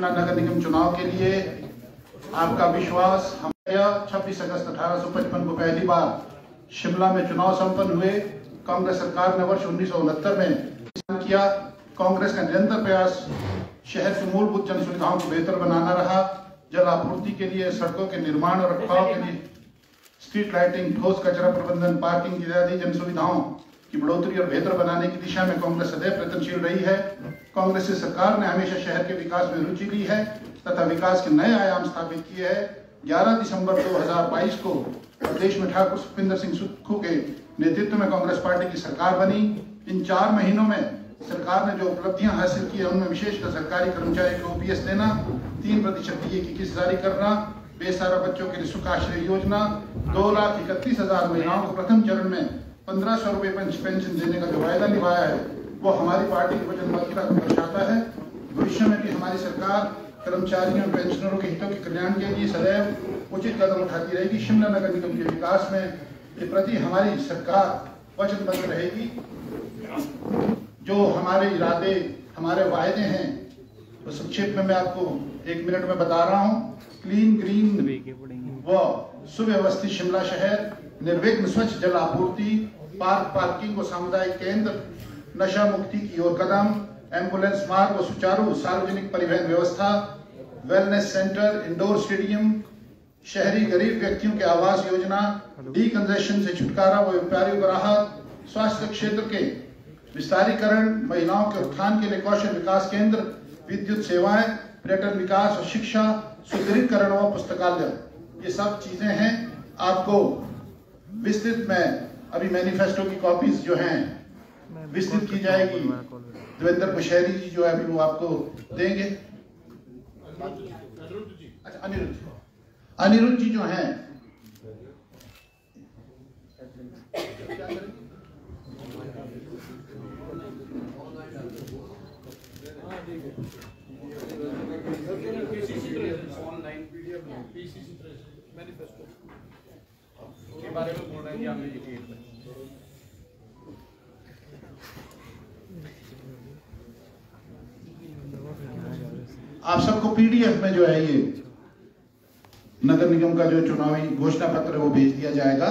शिमला नगर निगम चुनाव के लिए आपका विश्वास। हमारे 26 अगस्त 1855 को पहली बार शिमला में चुनाव संपन्न हुए। कांग्रेस सरकार ने वर्ष 1969 में किया। कांग्रेस का निरंतर प्रयास शहर की मूलभूत जन सुविधाओं को बेहतर बनाना रहा। जल आपूर्ति के लिए, सड़कों के निर्माण और रखरखाव के लिए, स्ट्रीट लाइटिंग, ठोस कचरा प्रबंधन, पार्किंग इत्यादि जन सुविधाओं की बढ़ोतरी और बेहतर बनाने की दिशा में कांग्रेस सदैव प्रयत्नशील रही है। कांग्रेस की सरकार ने हमेशा शहर के विकास में रुचि ली है तथा विकास के नए आयाम स्थापित किए हैं। 11 दिसंबर 2022 को प्रदेश में ठाकुर सुखविंदर सिंह सुक्खू के नेतृत्व में कांग्रेस पार्टी की सरकार बनी। इन 4 महीनों में सरकार ने जो उपलब्धियां हासिल की है उनमें विशेषकर सरकारी कर्मचारियों को OPS देना, 3% DA की किस्त जारी करना, बेसहारा बच्चों के लिए सुख आश्रय योजना, 2,31,000 महिलाओं को प्रथम चरण में 1,500 रुपए पेंशन देने का जो वायदा निभाया है वो हमारी पार्टी की वचनबद्धता को दर्शाता है। भविष्य में भी हमारी सरकार कर्मचारियों और पेंशनरों के हितों के कल्याण के लिए सदैव उचित कदम उठाती रहेगी। शिमला नगर निगम के विकास में के प्रति हमारी सरकार वचनबद्ध रहेगी। जो हमारे इरादे, हमारे वायदे हैं तो संक्षेप में मैं आपको 1 मिनट में बता रहा हूँ। क्लीन, ग्रीन व सुव्यवस्थित शिमला शहर, निर्विघ्न स्वच्छ जल आपूर्ति, पार्किंग व सामुदायिक केंद्र, नशा मुक्ति की ओर कदम, एम्बुलेंस मार्ग व सुचारू सार्वजनिक परिवहन व्यवस्था, वेलनेस सेंटर, इंडोर स्टेडियम, शहरी गरीब व्यक्तियों के आवास योजना, डीकंजेशन से छुटकारा व व्यापारियों को राहत, स्वास्थ्य क्षेत्र के विस्तारीकरण, महिलाओं के उत्थान के लिए कौशल विकास केंद्र, विद्युत सेवाएं, पर्यटन विकास और शिक्षा, सुदृढ़ीकरण व पुस्तकालय, ये सब चीजें हैं। आपको विस्तृत में अभी मैनिफेस्टो की कॉपीज जो हैं विस्तृत की जाएगी। देवेंद्र बुशहरी जी जो है अभी वो आपको देंगे। अच्छा, अनिरुद्ध जी जो हैं मैनिफेस्टो के बारे में बोल रहे हैं। आप सबको PDF में जो है ये नगर निगम का जो चुनावी घोषणा पत्र है वो भेज दिया जाएगा।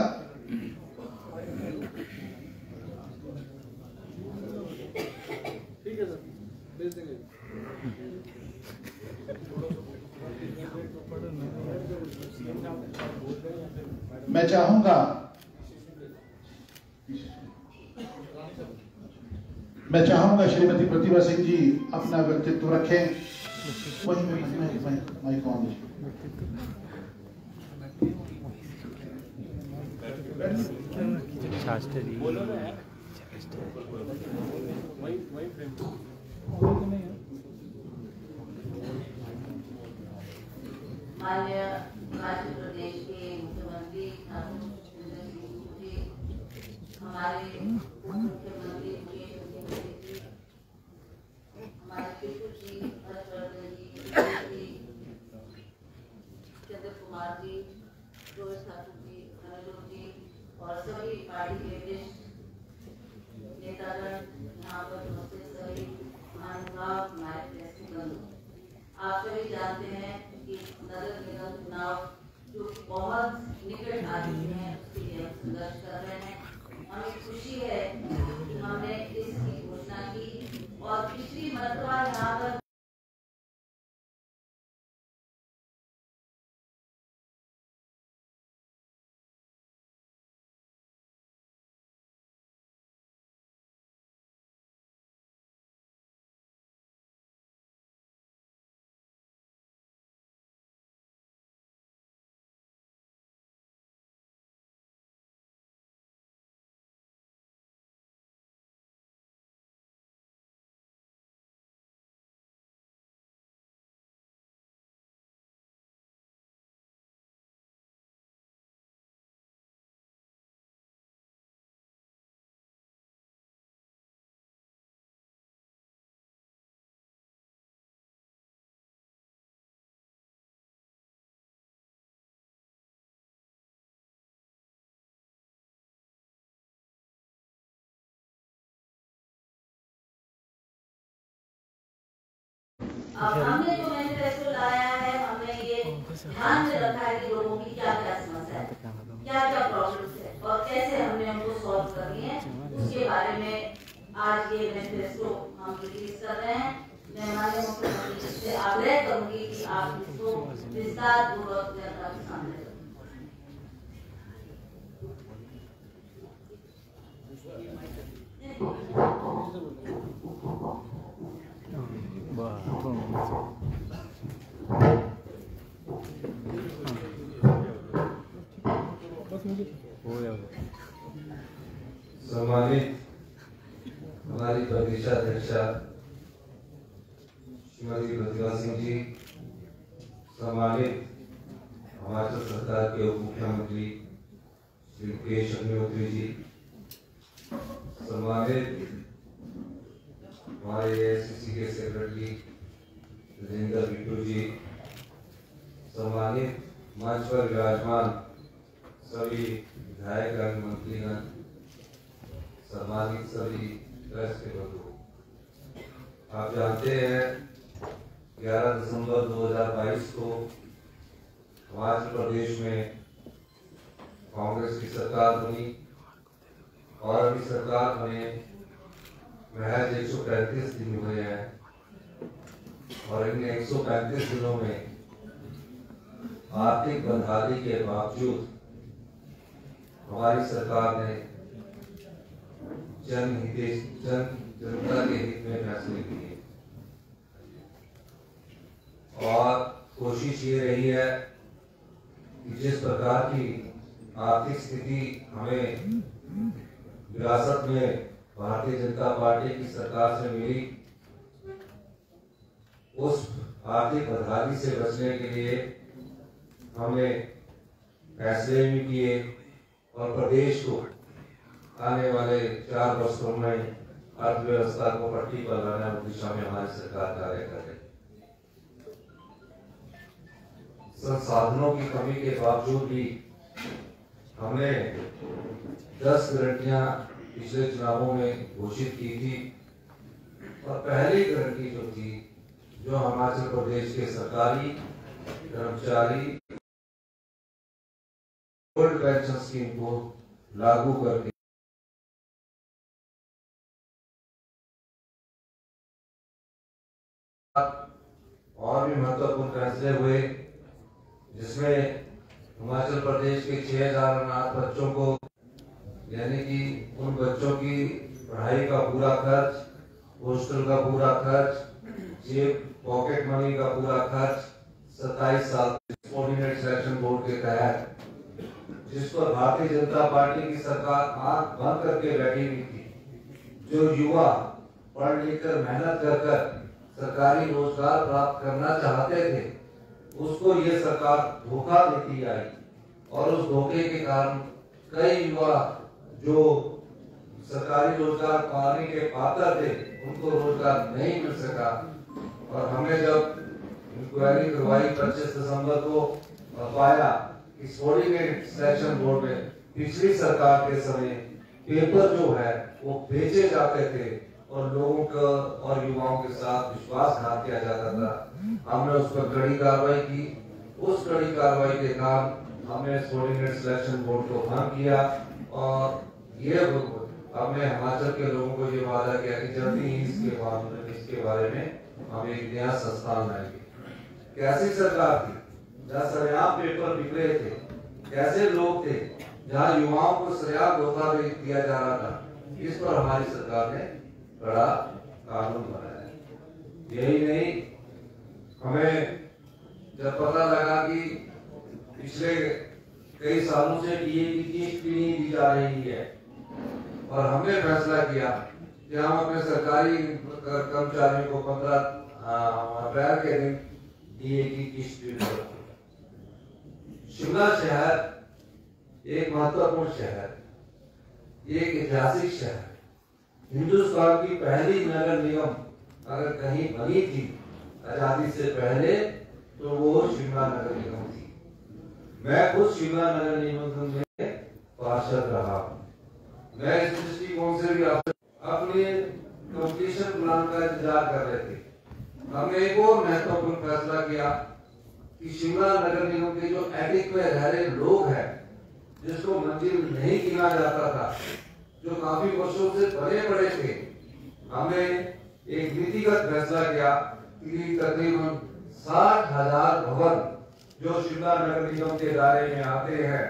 ठीक है सर, भेज देंगे। मैं चाहूंगा श्रीमती प्रतिभा सिंह जी अपना व्यक्तित्व रखें। Mike on. माननीय हिमाचल प्रदेश के मुख्यमंत्री ठाकुर सुखविंदर सिंह सुक्खू जी, हमारे मुख्यमंत्री हमारे बिल्कुल जी, हर्षवर्धन जी, चंद्र कुमार जी, रोहित ठाकुर जी, अनिरुद्ध जी और सभी पार्टी के वरिष्ठ नेतागण यहाँ पर उपस्थित सभी महानुभाव, हमारे प्रेस के बंधु, आप सभी जानते हैं कि नगर निगम चुनाव जो बहुत निकट आ चुके हैं उसके लिए हम संघर्ष कर रहे हैं। हमें खुशी है कि हमने इसकी घोषणा की और पिछली मरतबा यहाँ पर अब हमने जो मैनिफेस्टो लाया है, हमने ये ध्यान में रखा है कि लोगों की क्या क्या समस्या है, क्या क्या प्रॉब्लम्स है और कैसे हमने उनको सॉल्व करनी है, उसके बारे में आज ये मैनिफेस्टो हम रिलीज कर रहे हैं। मैं माननीय मुख्यमंत्री जी से आग्रह करूंगी कि आप इसको विस्तार पूर्वक जनता के सामने रखें। सम्मानित हमारी प्रदेशाध्यक्षा श्रीमती प्रतिभा सिंह जी, सम्मानित हिमाचल सरकार के उप मुख्यमंत्री श्री केश अग्निहोत्री जी, सम्मानित हमारे एआईसीसी के सेक्रेटरी राजेंद्र बिट्टू जी, सम्मानित मंच पर विराजमान सभी विधायक मंत्रीगण, सम्मानित सभी प्रेस के बंधु, आप जानते हैं 11 दिसंबर 2022 को हिमाचल प्रदेश में कांग्रेस की सरकार बनी और अभी सरकार बने महज 135 दिन हुए हैं और इन 135 दिनों में आर्थिक बदहाली के बावजूद हमारी सरकार ने जनता के हित में फैसले किए और कोशिश ये रही है कि जिस प्रकार की आर्थिक स्थिति हमें विरासत में भारतीय जनता पार्टी की सरकार से मिली, उस आर्थिक बदहाली से बचने के लिए हमने फैसले भी किए और प्रदेश को आने वाले 4 वर्षों में अर्थव्यवस्था को पटरी पर लाने की दिशा में हमारी सरकार कार्य कर रही है। संसाधनों की कमी के बावजूद भी हमने 10 गारंटियां पिछले चुनावों में घोषित की थी और पहली गारंटी जो थी, जो हिमाचल प्रदेश के सरकारी कर्मचारी ओल्ड पेंशन स्कीम को लागू करके और भी महत्वपूर्ण फैसले हुए, जिसमें हिमाचल प्रदेश के 6000 अनाथ बच्चों को, यानी कि उन बच्चों की पढ़ाई का पूरा खर्च, हॉस्टल का पूरा खर्च, जेब पॉकेट मनी का पूरा खर्च 27 साल कोऑर्डिनेट सिलेक्शन बोर्ड के तहत, जिस पर भारतीय जनता पार्टी की सरकार आंख बंद करके बैठी हुई थी, जो युवा पढ़ लिख कर मेहनत कर सरकारी रोजगार प्राप्त करना चाहते थे, उसको ये सरकार धोखा देती आई और उस धोखे के कारण कई युवा जो सरकारी रोजगार पाने के पात्र थे, उनको रोजगार नहीं मिल सका। और हमने जब इंक्वायरी करवाई 25 दिसंबर को, पाया कि कोऑर्डिनेट सिलेक्शन बोर्ड में पिछली सरकार के समय पेपर जो है वो बेचे जाते थे और लोगों का और युवाओं के साथ विश्वासघात किया जाता था। हमने उस पर कड़ी कार्रवाई की। उस कड़ी कार्रवाई के कारण हमने कोऑर्डिनेट सिलेक्शन बोर्ड को भंग किया और ये हमने हिमाचल के लोगों को ये वादा किया कि जल्दी ही इसके बारे में हम एक नया संस्थान लाएंगे। कैसी सरकार थी जहाँ सरेआम पेपर बिक रहे थे, कैसे लोग थे जहाँ युवाओं को सरेआम धोखा दिया जा रहा था, इस पर हमारी सरकार ने बड़ा कानून बनाया। यही नहीं, हमें जब पता लगा कि पिछले कई सालों से डीए की किस्त भी नहीं दी जा रही है और हमने फैसला किया कि हम अपने सरकारी कर्मचारियों को 15 अप्रैल के दिन डीए की किस्त भी देंगे। शिमला शहर एक महत्वपूर्ण शहर, एक ऐतिहासिक शहर, हिंदुस्तान की पहली नगर निगम अगर कहीं बनी थी आजादी से पहले तो वो शिमला नगर निगम थी। मैं खुद शिमला नगर निगम में पार्षद रहा। मैं इस दृष्टिकोण से भी अपने कंप्लीशन प्लान का इंतजार कर रहे थे। हमने एक और महत्वपूर्ण फैसला किया कि शिमला नगर निगम के जो एटिक में रह रहे लोग हैं, जिसको मंजिल नहीं गिना जाता था, जो काफी वर्षों से बने पड़े थे, हमने एक नीतिगत फैसला किया कि तकरीबन 60,000 भवन जो शिमला नगर निगम के दायरे में आते हैं,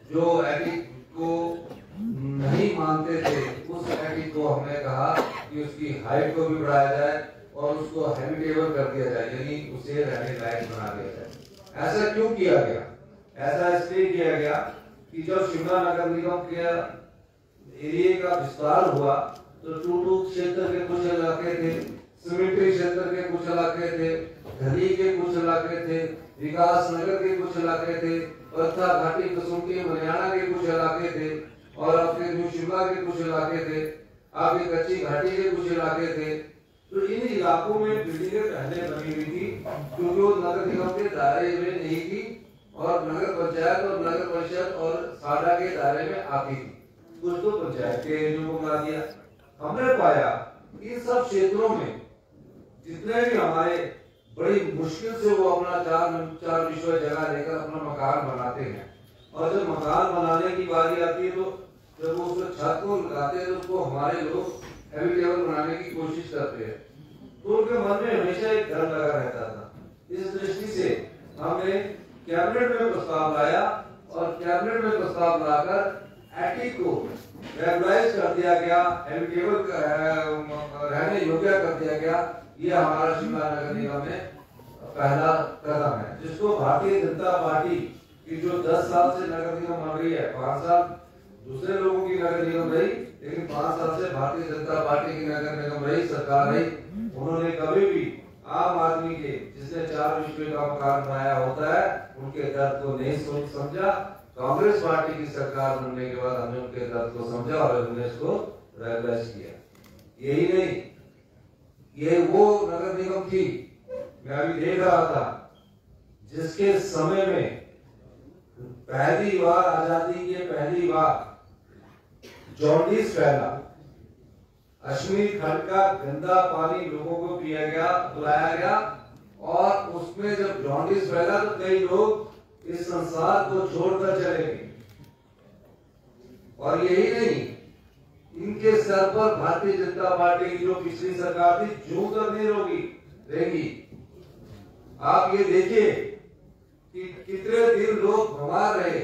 जो एटिक को नहीं मानते थे, उस एटिक को हमने कहा कि उसकी हाइट को भी बढ़ाया जाए और उसको हैबिटेबल कर दिया जाए, यानी उसे रहने लायक बना दिया जाए। ऐसा क्यों किया गया? ऐसा इसलिए किया गया कि जब शिमला नगर निगम के एरिया का विस्तार हुआ तो टूटू क्षेत्र के कुछ इलाके थे, सिमेंट्री क्षेत्र के कुछ इलाके थे, धली के कुछ इलाके थे, विकास नगर के कुछ इलाके थे, पत्था घाटी कसुम्पटी मलियाना के कुछ इलाके थे, और अब फिर न्यू शिमला के कुछ इलाके थे, आगे कच्ची घाटी के कुछ इलाके थे। तो इन इलाकों में बिल्डिंगें पहले बनी हुई थी क्योंकि वो नगर निगम के दायरे में नहीं थी और नगर पंचायत और नगर परिषद और साडा के दायरे में आती थी। कुछ तो पंचायत के एरिया को बना दिया। हमने पाया इन सब क्षेत्रों में जितने भी हमारे बड़ी मुश्किल से वो अपना चार विषय जगह लेकर अपना मकान बनाते हैं, और जब मकान बनाने की बारी आती है तो जब वो उसको छत को लगाते हैं तो उसको हमारे लोग हैबिटेबल बनाने की कोशिश करते हैं, तो उनके मन में हमेशा एक डर लगा रहता था। इस दृष्टि से हमने कैबिनेट में प्रस्ताव लाया और कैबिनेट में प्रस्ताव लाकर एटिक को रेगुलाइज कर दिया गया, हैबिटेबल रहने योग्य कर दिया गया। ये हमारा शिमला नगर निगम में पहला कदम है, जिसको भारतीय जनता पार्टी की जो 10 साल से नगर निगम बन रही है, 5 साल दूसरे लोगों की नगर निगम रही, लेकिन 5 साल से भारतीय जनता पार्टी की नगर निगम रही, सरकार रही, उन्होंने कभी भी आम आदमी के जिसने 4 विषय का मकान बनाया होता है उनके दर्द को नहीं समझा। कांग्रेस पार्टी की सरकार बनने के बाद हमने उनके दर्द को समझा और हमने इसको रेगुलाइज किया। यही नहीं, ये वो नगर निगम थी, मैं अभी देख रहा था, जिसके समय में पहली बार आजादी के पहली बार जॉन्डिस फैला, अश्मीर खंड का गंदा पानी लोगों को पिलाया गया, और उसमें जब जॉन्डिस फैला तो कई लोग इस संसार को छोड़कर चले गए। और यही नहीं, इनके सर पर भारतीय जनता पार्टी की जो पिछली सरकार थी जूं तक नहीं रहेगी। आप ये देखिए कि कितने दिन लोग बीमार रहे,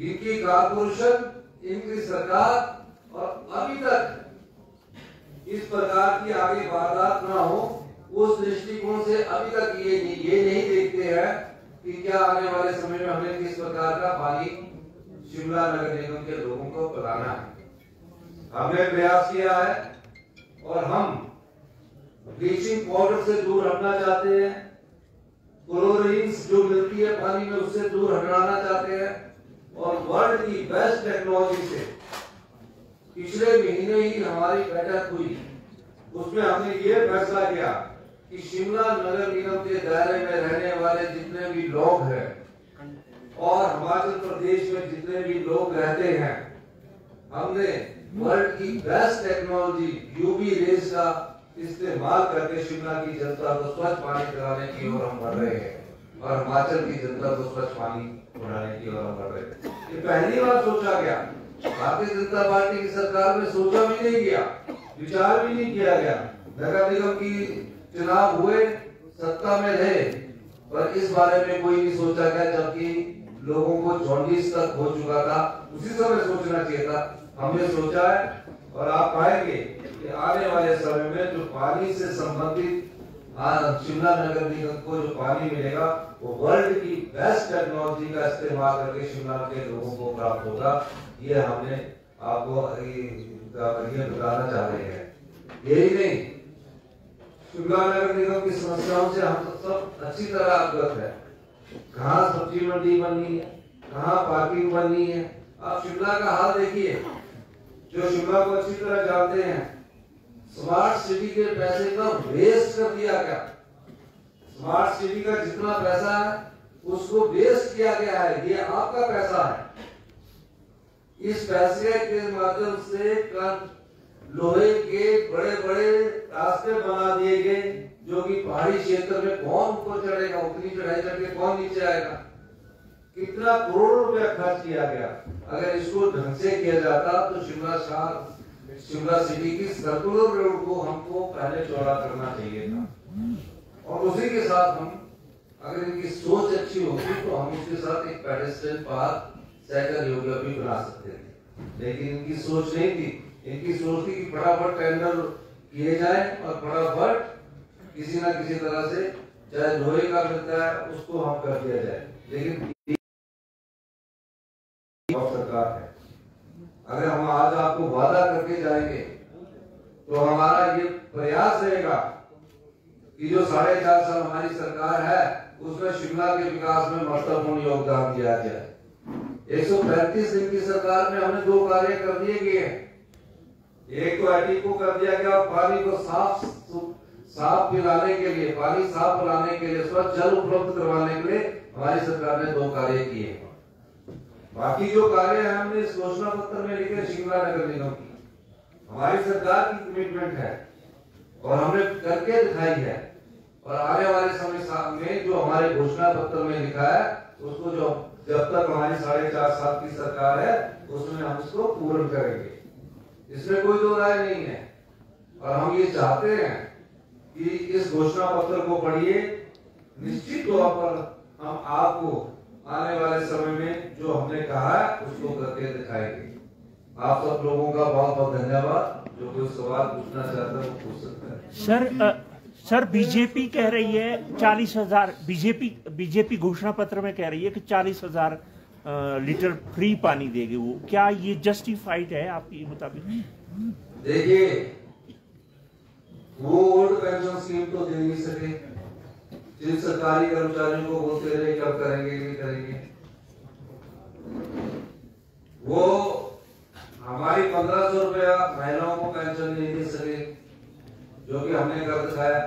इनकी कारपोरेशन, इनकी सरकार, और अभी तक इस प्रकार की आगे वारदात ना हो, उस दृष्टिकोण से अभी तक ये नहीं देखते हैं कि क्या आने वाले समय में हमें किस प्रकार का पानी शिमला नगर निगम के लोगों को पिलाना है। हमने प्रयास किया है और हम ब्लीचिंग पाउडर से दूर हटना चाहते हैं, क्लोरीन जो मिलती है पानी में उससे दूर हटाना चाहते हैं, और वर्ल्ड की बेस्ट टेक्नोलॉजी से पिछले महीने ही हमारी बैठक हुई, उसमें हमने ये फैसला किया कि शिमला नगर निगम के दायरे में रहने वाले जितने भी लोग हैं और हिमाचल प्रदेश में जितने भी लोग रहते हैं, हमने वर्ल्ड की बेस्ट टेक्नोलॉजी यूवी रेज का इस्तेमाल करके शिमला की जनता को स्वच्छ पानी पिलाने की ओर हम बढ़ रहे हैं और हिमाचल की जनता को स्वच्छ पानी बनाने की ओर हम बढ़ रहे हैं। ये पहली बार सोचा गया, भारतीय जनता पार्टी की सरकार में सोचा भी नहीं गया, विचार भी नहीं किया गया। नगर निगम की चुनाव हुए, सत्ता में रहे, पर इस बारे में कोई नहीं सोचा गया, जबकि लोगों को जॉन्डिस तक हो चुका था, उसी समय सोचना चाहिए था। हमने सोचा है और आप पाएंगे कि आने वाले समय में जो पानी से संबंधित शिमला नगर निगम को जो पानी मिलेगा वो वर्ल्ड की बेस्ट टेक्नोलॉजी का इस्तेमाल करके शिमला के लोगों को प्राप्त होगा। ये हमने आपको ये बताना चाह रहे हैं। यही नहीं, शिमला नगर निगम की समस्याओं से हम सब अच्छी तरह अवगत है। कहाँ सब्जी मंडी बननी है, कहाँ पार्किंग बननी है। आप शिमला का हाल देखिए, जो शिमला को अच्छी तरह जानते हैं, स्मार्ट सिटी के पैसे का वेस्ट कर दिया गया। स्मार्ट सिटी का जितना पैसा है उसको वेस्ट किया गया है, ये आपका पैसा है। इस पैसे के माध्यम से लोहे के बड़े बड़े रास्ते बना दिए गए, जो कि पहाड़ी क्षेत्र में कौन ऊपर चढ़ेगा, उतनी चढ़ाई चढ़ के कौन नीचे आएगा। कितना करोड़ों रुपया खर्च किया गया। अगर इसको ढंग से किया जाता तो शिमला सिटी की सर्कुलर रोड को हमको पहले चौड़ा करना चाहिए था, और उसी के साथ हम, अगर इनकी सोच अच्छी होती तो हम उसके साथ एक पेडेस्ट्रियन पार्क, साइकिल योगा भी बना सकते थे। लेकिन इनकी सोच नहीं थी। इनकी सोच थी कि फटाफट टेंडर किए जाए और फटाफट किसी ना किसी तरह से, चाहे लोहे का मिलता है उसको हम कर दिया जाए। लेकिन सरकार है, अगर हम आज आपको वादा करके जाएंगे तो हमारा ये प्रयास रहेगा कि जो 4.5 साल हमारी सरकार है उसमें शिमला के विकास में महत्वपूर्ण योगदान दिया जाए। 135 दिन की सरकार में हमने 2 कार्य कर दिए गए। एक तो आईटी को कर दिया गया, पानी को साफ पिलाने के लिए, पानी साफ पिलाने के लिए, स्वच्छ जल उपलब्ध करवाने के लिए हमारी सरकार ने 2 कार्य किए। बाकी जो कार्य है हमने इस घोषणा पत्र में लिखे शिमला नगर निगम की, हमारी सरकार की कमिटमेंट है और हमने करके दिखाई है। और आने वाले समय में जो हमारे घोषणा पत्र में लिखा है उसको, जो जब तक हमारी 4.5 साल की सरकार है उसमें हम इसको पूर्ण करेंगे, इसमें कोई दो राय नहीं है। और हम ये चाहते हैं कि इस घोषणा पत्र को पढ़िए, निश्चित तौर पर हम आपको आने वाले समय में जो हमने कहा है उसको करके दिखाएंगे। आप सब लोगों का बहुत बहुत धन्यवाद। जो कोई सवाल पूछना चाहता है वो पूछ सकता है। सर बीजेपी कह रही है 40,000, बीजेपी घोषणा पत्र में कह रही है कि 40,000 लीटर फ्री पानी देगी वो, क्या ये जस्टिफाइड है आपके मुताबिक? देखिए, वो ओल्ड पेंशन स्कीम तो दे नहीं सके, जिन सरकारी कर्मचारियों को बोलते रहे कब करेंगे नहीं करेंगे। वो हमारी 1500 रुपया महिलाओं को पेंशन नहीं दे सके, जो कि हमने कर दिखाया।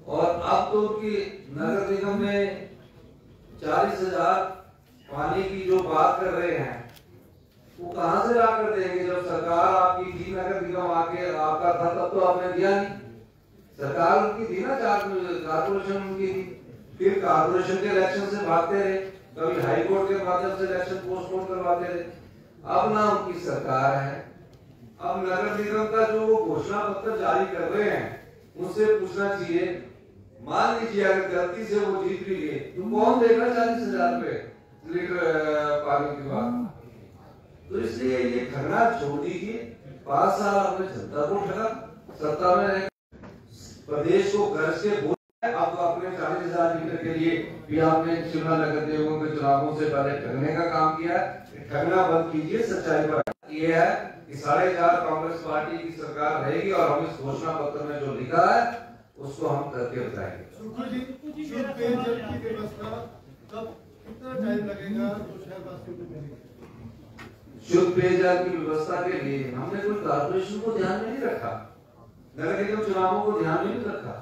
और अब तो उनकी नगर निगम में 40,000 पानी की जो बात कर रहे हैं वो कहां से ला कर देंगे? जब सरकार आपकी थी, नगर निगम आके आपका था, तब तो आपने दिया नहीं। सरकार उनकी थी ना, कारपोरेशन उनकी थी, फिर कारपोरेशन के इलेक्शन से भागते रहे, कभी हाई कोर्ट के माध्यम से इलेक्शन पोस्टपोन करवाते रहे। अब ना उनकी सरकार है, अब नगर निगम का जो वो घोषणा पत्र जारी कर रहे हैं उनसे पूछना चाहिए, मान लीजिए अगर गलती से वो जीत भी गए तो कौन देगा 40,000 रुपए लीटर पानी की बात? तो इसलिए ये ठगना छोड़ दीजिए। 5 साल आपने जनता को ठगा, सत्ता में रह प्रदेश को कर्ज के बोझ, अब अपने 40,000 लीटर के लिए भी आपने शिमला नगर निगम के चुनावों से पहले ठगने का काम किया। ठगना बंद कीजिए, सच्चाई पर। ये है कि 4.5 कांग्रेस पार्टी की सरकार रहेगी और हम इस घोषणा पत्र में जो लिखा है उसको हम करके बताएंगे। शुद्ध पेयजल की व्यवस्था कब, कितना टाइम लगेगा तो शहरवासियों को मिलेगी? शुद्ध पेयजल की व्यवस्था के लिए हमने कोई कारपोरेशन को ध्यान में नहीं रखा, नगर निगम चुनावों को ध्यान में नहीं रखा।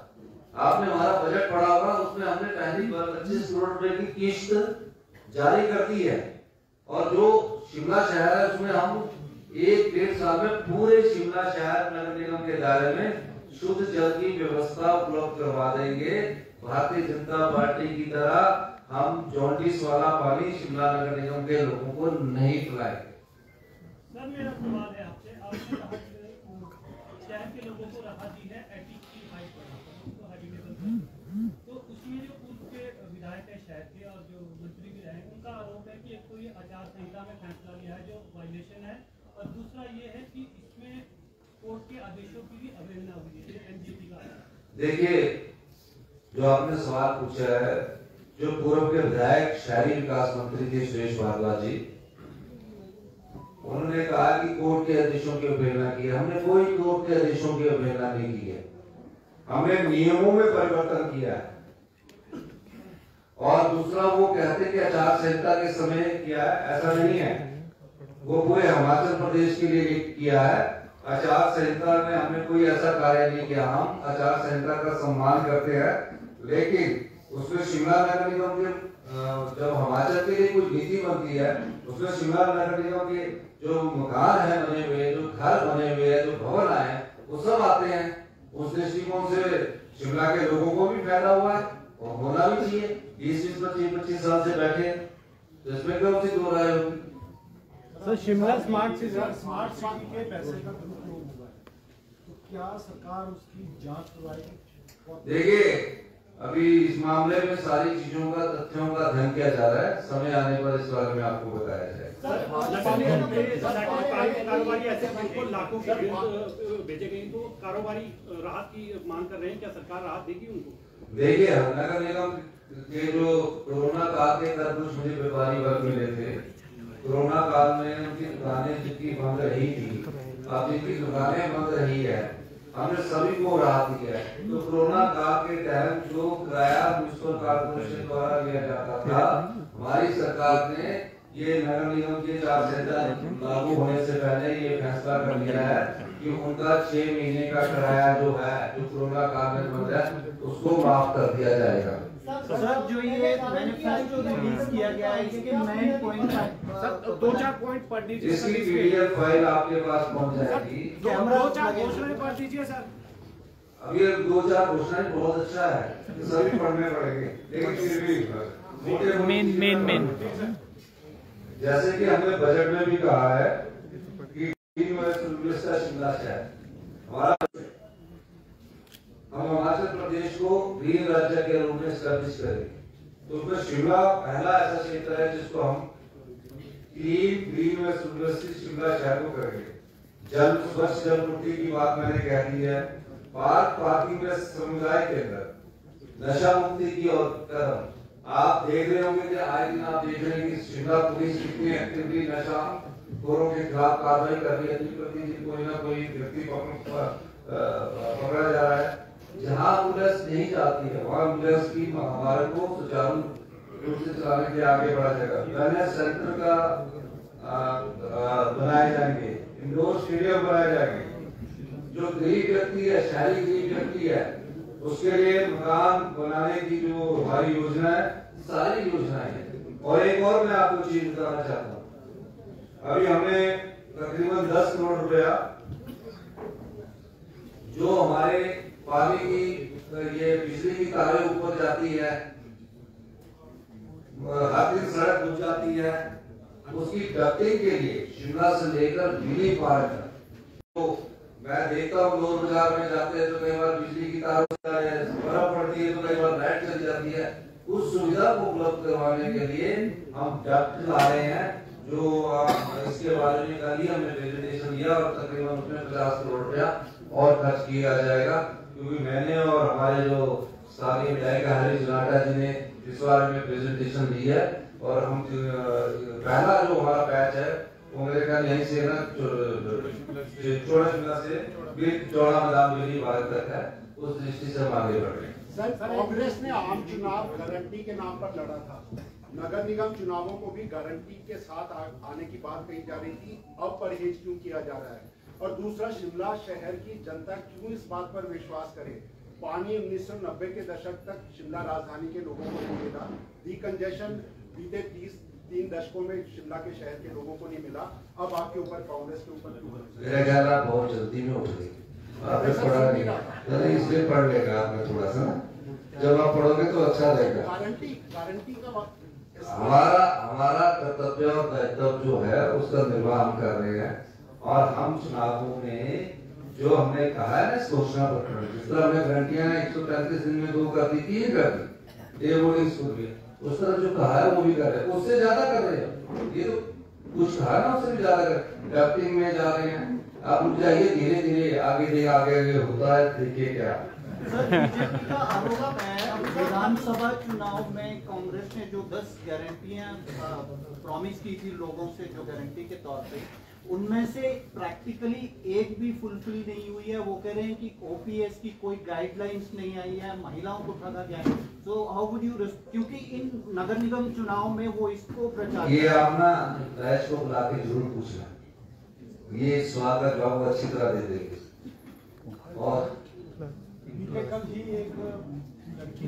आपने हमारा बजट पढ़ा होगा, उसमें हमने पहली बार 25 करोड़ रुपए की किस्त जारी कर दी है। और जो शिमला शहर है उसमें हम 1-1.5 साल में पूरे शिमला शहर नगर निगम के दायरे में शुद्ध जल की व्यवस्था उपलब्ध करवा देंगे। भारतीय जनता पार्टी की तरह हम जॉन्डिस वाला पानी शिमला नगर निगम के लोगों को नहीं पिलाएंगे। सर मेरा सवाल है आपसे, आपने कहा शहर के लोगों को राहत दी है 85 तो हाई लेवल पर, तो उसमें जो पूर्व के विधायक है शहर के और जो मंत्री भी रहे, उनका आरोप है कि एक तो ये आचार संहिता में फैसला लिया है जो वायलेशन है, और दूसरा ये है कि इसमें कोर्ट के आदेशों की भी अवहेलना हुई है एनजीटी का। देखिए, जो आपने सवाल पूछा है, जो पूर्व के विधायक शहरी विकास मंत्री थे सुरेश भारद्वाज जी, उन्होंने कहा कि कोर्ट के आदेशों की अवहेलना की है। हमने कोई कोर्ट के आदेशों की अवहेलना नहीं की है, हमने नियमों में परिवर्तन किया है। और दूसरा वो कहते कि आचार संहिता के समय किया है, ऐसा नहीं है। वो पूरे हिमाचल प्रदेश के लिए किया है। आचार संहिता में हमने कोई ऐसा कार्य नहीं किया। हम आचार संहिता का सम्मान करते हैं, लेकिन उसमें शिमला नगर निगम के जब हिमाचल के लिए कोई नीति बनती है, उसमें शिमला नगर निगम के जो मकान है बने हुए, जो घर बने हुए हैं, जो भवन आए हैं, वो सब आते हैं। उस दृष्टिकोण से शिमला के लोगों को भी फायदा हुआ है और होना भी चाहिए। 20-25 साल से बैठे, तो इसमें क्यों सी दो राय होगी? सर, शिमला स्मार्ट सिटी के पैसे का दुरुपयोग हुआ है, तो क्या सरकार उसकी जांच करवाएगी? देखिए, अभी इस मामले में सारी चीजों का, तथ्यों का अध्ययन किया जा रहा है। समय आने पर इस बारे में आपको बताया जाएगा। कारोबारी ऐसे लाखों के भेजे गए, तो कारोबारी राहत की मांग कर रहे हैं, क्या सरकार राहत देगी उनको? देखिए, नगर निगम के जो कोरोना काल के अंदर कुछ मुझे व्यापारी वर्ग मिले थे। कोरोना काल में उनकी दुकानें जिनकी बंद रही थी, अब जिनकी दुकानें बंद रही है, हमने सभी को राहत दी है। तो कोरोना काल के तहत जो किराया म्युनिसिपल कॉर्पोरेशन द्वारा लिया जाता था, हमारी सरकार ने ये नगर निगम के 4 संहिता लागू होने से पहले ये फैसला कर लिया है कि उनका 6 महीने का किराया जो है, जो कोरोना काल में बंद है, उसको माफ कर दिया जाएगा। सर, जो ये मैनिफेस्टो रिलीज किया गया है, इसके 9 पॉइंट, सर 2-4 पॉइंट पढ़ दीजिए। इसकी पीडीएफ फाइल आपके पास पहुंच जाएगी। 2-4 घोषणाएं पढ़ दीजिए सर। अब ये 2-4 घोषणाएं बहुत अच्छा है, सभी पढ़ने पड़ेंगे, लेकिन फिर भी मेन जैसे कि हमने बजट में भी कहा है कि शिमला शहर हमारा, हम हिमाचल प्रदेश को ग्रीन राज्य के रूप में एस्टैब्लिश करेंगे। तो उसमें शिमला पहला ऐसा क्षेत्र है जिसको हम ग्रीन यूनिवर्सिटी शिमला शहर को करेंगे। जल स्वच्छ जल पूर्ति की बात मैंने कह दी है। पार्किंग में समुदाय के अंदर नशा मुक्ति की ओर कदम आप देख रहे होंगे कि आए दिन आप देख रहे हैं कि शिमला पुलिस कितनी एक्टिवली नशा खोरों के खिलाफ कार्रवाई कर रही है। प्रतिदिन कोई ना कोई व्यक्ति पकड़ा जा रहा है। जहाँ पुलिस नहीं जाती है, वहाँ पुलिस की हमारे को सुचारू रूप से चलाने के लिए आगे बढ़ा जाएगा। वेलनेस सेंटर का बनाए जाएंगे, इंडोर स्टेडियम बनाए जाएंगे। जो गरीब व्यक्ति है, शहरी गरीब व्यक्ति है, उसके लिए मकान बनाने की जो हमारी योजना है, सारी योजनाएं हैं। और एक और मैं आपको चीज बताना चाहता हूँ, अभी हमने तकरीबन 10 करोड़ रुपया जो हमारे पानी की ये बिजली की तारें ऊपर जाती है, हर दिन सड़क बुझ जाती है, उसकी डक्टिंग के लिए शिमला से लेकर मिनी पार्क तक। तो मैं देखता हूँ लोग बाजार में जाते हैं तो कई बार बिजली की तार बर्फ पड़ती है, तो कई बार लाइट चली जाती है। उस सुविधा को उपलब्ध करवाने के लिए हम डक्ट ला रहे हैं, जो इसके बारे में कल ही हमने प्रेजेंटेशन दिया और तकरीबन उसमें 50 करोड़ रुपया और खर्च किया जाएगा। क्योंकि मैंने और हमारे जो सारी विधायक हरी जनाटा जी ने इस बारे में प्रेजेंटेशन दी है, और हम पहला जो हमारा बैच है वो मेरे ख्याल यहीं से ना चौड़ा शिमला से चौड़ा मैदान दिल्ली भारत तक है। उस दृष्टि से हम आगे बढ़ रहे हैं। सर, कांग्रेस ने आम चुनाव गारंटी के नाम पर लड़ा था, नगर निगम चुनावों को भी गारंटी के साथ आने की बात कही जा रही थी, अब परहेज क्यों किया जा रहा है? और दूसरा, शिमला शहर की जनता क्यों इस बात पर विश्वास करे? पानी 1990 के दशक तक शिमला राजधानी के लोगों को नहीं मिला, डीकंजेशन बीते 3 दशकों में शिमला के शहर के लोगों को नहीं मिला, अब आपके ऊपर कांग्रेस के ऊपर क्यों? मेरा ख्याल आप बहुत जल्दी में उठ गए, आपने पढ़ा नहीं, इसलिए पढ़ लेगा आपने थोड़ा सा, जब आप पढ़ोगे तो अच्छा रहेगा। गारंटी का हमारा कर्तव्य और दायित्व जो है उसका निर्वाह हम कर रहे हैं। और हम चुनावों में जो हमने कहा है ना घोषणा पत्र में, जिस तरह हमने गारंटियां 135 दिन में 2 कर दी, 3 कर दी, ये बोर्डिंग स्कूल में, उस तरह जो कहा है वो भी कर रहे हैं, उससे ज्यादा कर रहे हैं। ये तो कुछ कहा ना, उससे भी ज्यादा कर ड्राफ्टिंग में जा रहे हैं। आप रुक जाइए, धीरे धीरे आगे होता है, देखिए क्या। सर, बीजेपी का आरोप है विधानसभा चुनाव में कांग्रेस ने जो 10 गारंटियां प्रॉमिस की थी लोगों से, जो गारंटी के तौर पे, उनमें से प्रैक्टिकली एक भी फुलफिल नहीं हुई है। वो कह रहे हैं कि ओपीएस की कोई गाइडलाइंस नहीं आई है, महिलाओं को ठगा गया है। सो हाउ वुड यू, क्योंकि इन नगर निगम चुनाव में वो इसको प्रचार, ये आप ना रैश को बुला के जरूर पूछना, ये सवाल का जवाब अच्छी तरह दे देंगे। और कल ही एक लड़की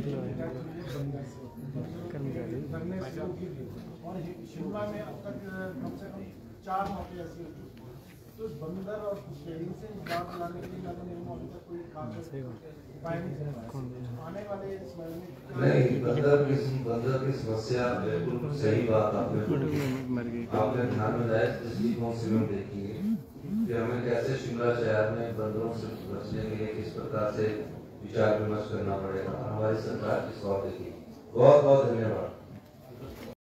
धरने से रोकी थी और शिमला में अब तक कम से कम 4 मौतें ऐसी हो चुकी हैं। तो बंदर और ट्रेनिंग से निजात दिलाने के लिए मैंने अभी तक कोई कागज उपाय नहीं आने वाले समय में नहीं, बंदर की समस्या बिल्कुल सही बात आपने ध्यान में लाया। दृष्टिकोण से हम देखेंगे कि हमें कैसे शिमला शहर में बंदरों से बचने के लिए किस प्रकार से विचार विमर्श करना पड़ेगा, हमारी सरकार किस और देखेगी। बहुत बहुत धन्यवाद।